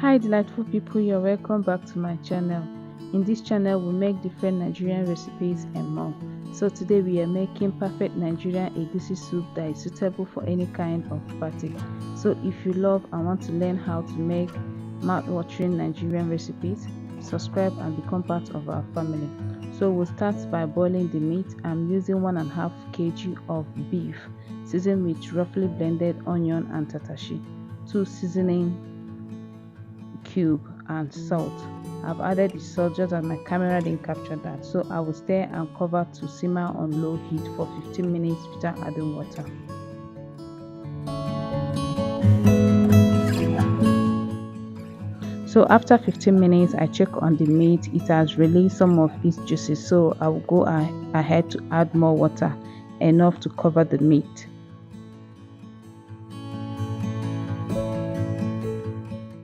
Hi delightful people, you're welcome back to my channel. In this channel we make different Nigerian recipes and more. So today we are making perfect Nigerian Egusi soup that is suitable for any kind of party. So if you love and want to learn how to make mouth-watering Nigerian recipes, subscribe and become part of our family. So we'll start by boiling the meat. I'm using 1.5 kg of beef seasoned with roughly blended onion and tatashi, 2 seasoning cube and salt. I've added the salt just as my camera didn't capture that, so I will stir and cover to simmer on low heat for 15 minutes without adding water. So after 15 minutes I check on the meat. It has released some of its juices, so I will go ahead to add more water, enough to cover the meat.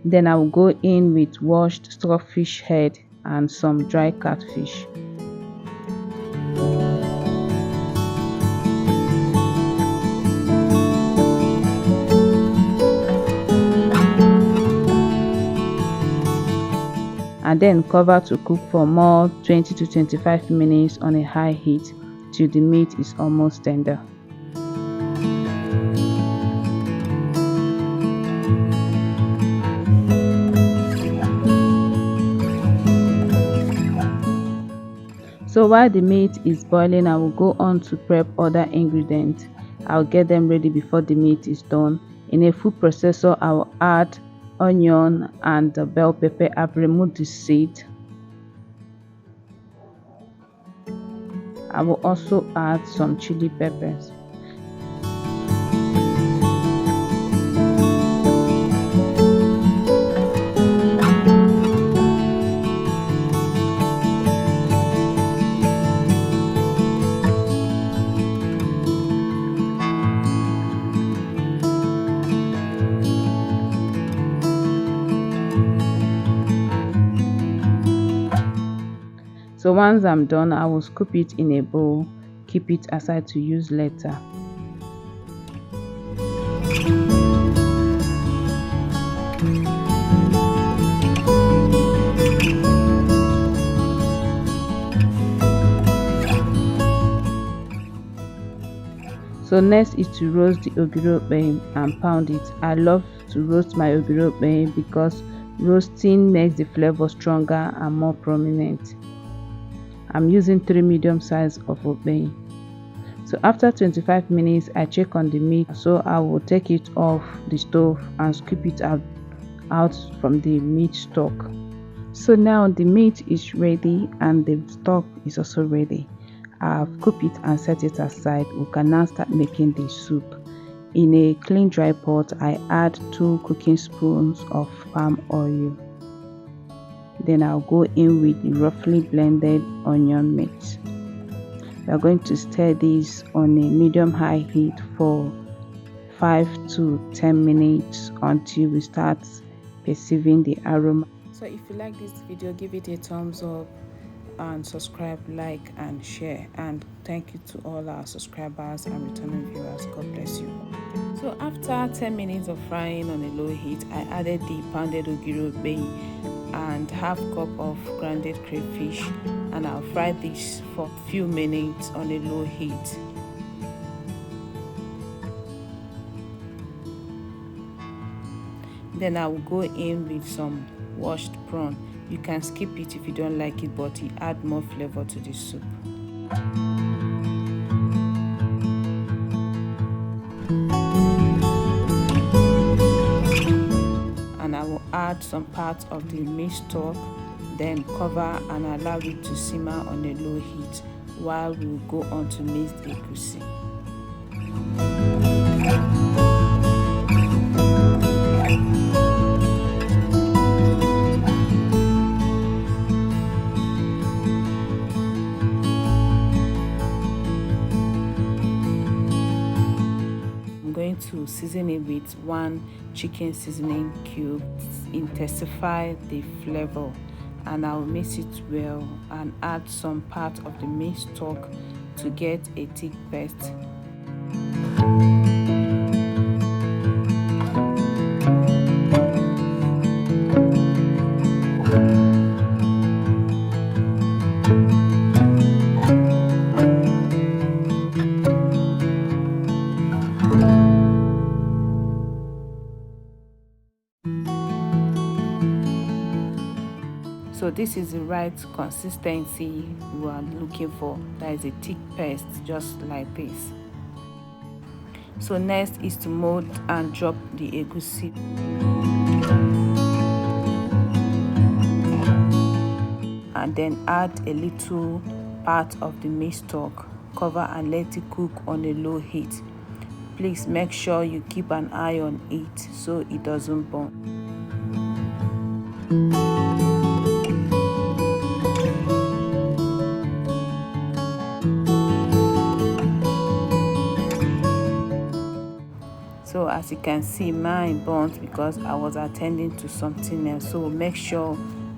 Then I will go in with washed stockfish head and some dry catfish. And then cover to cook for more 20 to 25 minutes on a high heat till the meat is almost tender. So while the meat is boiling, I will go on to prep other ingredients. I'll get them ready before the meat is done. In a food processor, I will add onion and the bell pepper. I've removed the seed. I will also add some chili peppers. So once I'm done, I will scoop it in a bowl, keep it aside to use later. So next is to roast the ogiri and pound it. I love to roast my ogiri because roasting makes the flavor stronger and more prominent. I'm using 3 medium size of ogiri. So after 25 minutes I check on the meat, so I will take it off the stove and scoop it out from the meat stock. So now the meat is ready and the stock is also ready. I've cooked it and set it aside. We can now start making the soup. In a clean dry pot I add 2 cooking spoons of palm oil. Then I'll go in with the roughly blended onion mix. We are going to stir this on a medium-high heat for 5 to 10 minutes until we start perceiving the aroma. So if you like this video, give it a thumbs up and subscribe, like and share. And thank you to all our subscribers and returning viewers. God bless you. So after 10 minutes of frying on a low heat, I added the pounded ogiri and half cup of grounded crayfish, and I'll fry this for a few minutes on a low heat. Then I will go in with some washed prawn. You can skip it if you don't like it, but it adds more flavor to the soup. And I will add some parts of the meat stock, then cover and allow it to simmer on a low heat while we will go on to mix the egusi. To season it with 1 chicken seasoning cube, intensify the flavor, and I'll mix it well and add some part of the meat stock to get a thick paste. So this is the right consistency we are looking for. That is a thick paste, just like this. So next is to mold and drop the egusi. And then add a little part of the maize stalk. Cover and let it cook on a low heat. Please make sure you keep an eye on it so it doesn't burn. So as you can see, mine burnt because I was attending to something else. So make sure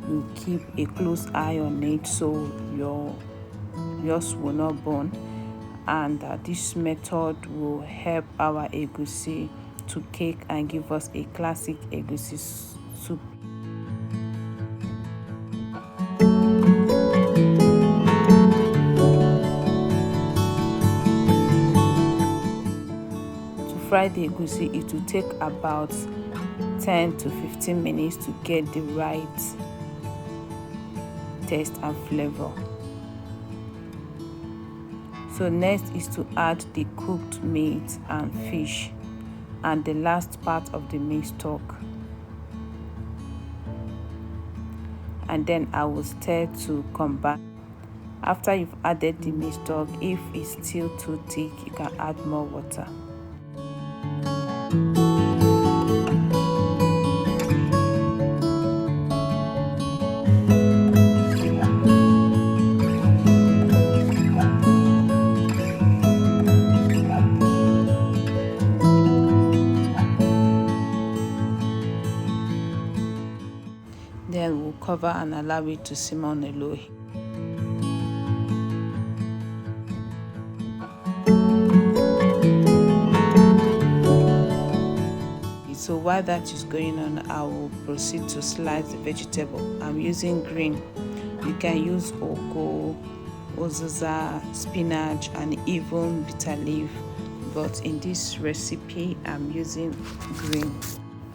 you keep a close eye on it so yours will not burn. And this method will help our egusi to cake and give us a classic egusi soup. To fry the egusi, it will take about 10 to 15 minutes to get the right taste and flavor. So next is to add the cooked meat and fish and the last part of the maize stalk. And then I will stir to combine. After you've added the maize stalk, if it's still too thick, you can add more water. Then we'll cover and allow it to simmer on a low heat. So while that is going on, I will proceed to slice the vegetable. I'm using green. You can use oko, uziza, spinach, and even bitter leaf. But in this recipe, I'm using green.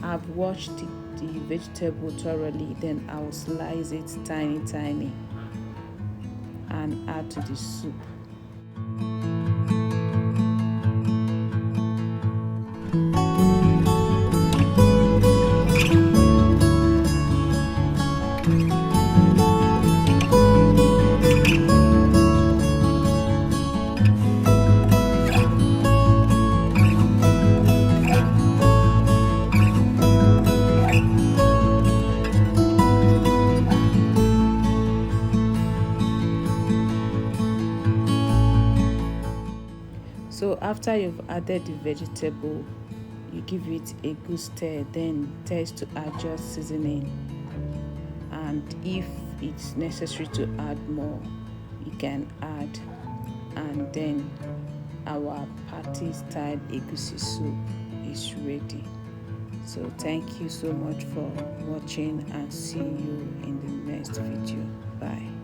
I've washed the vegetable thoroughly, then I will slice it tiny and add to the soup. So after you've added the vegetable, you give it a good stir, then taste to adjust seasoning. And if it's necessary to add more, you can add. And then our party style egusi soup is ready. So thank you so much for watching and see you in the next video. Bye.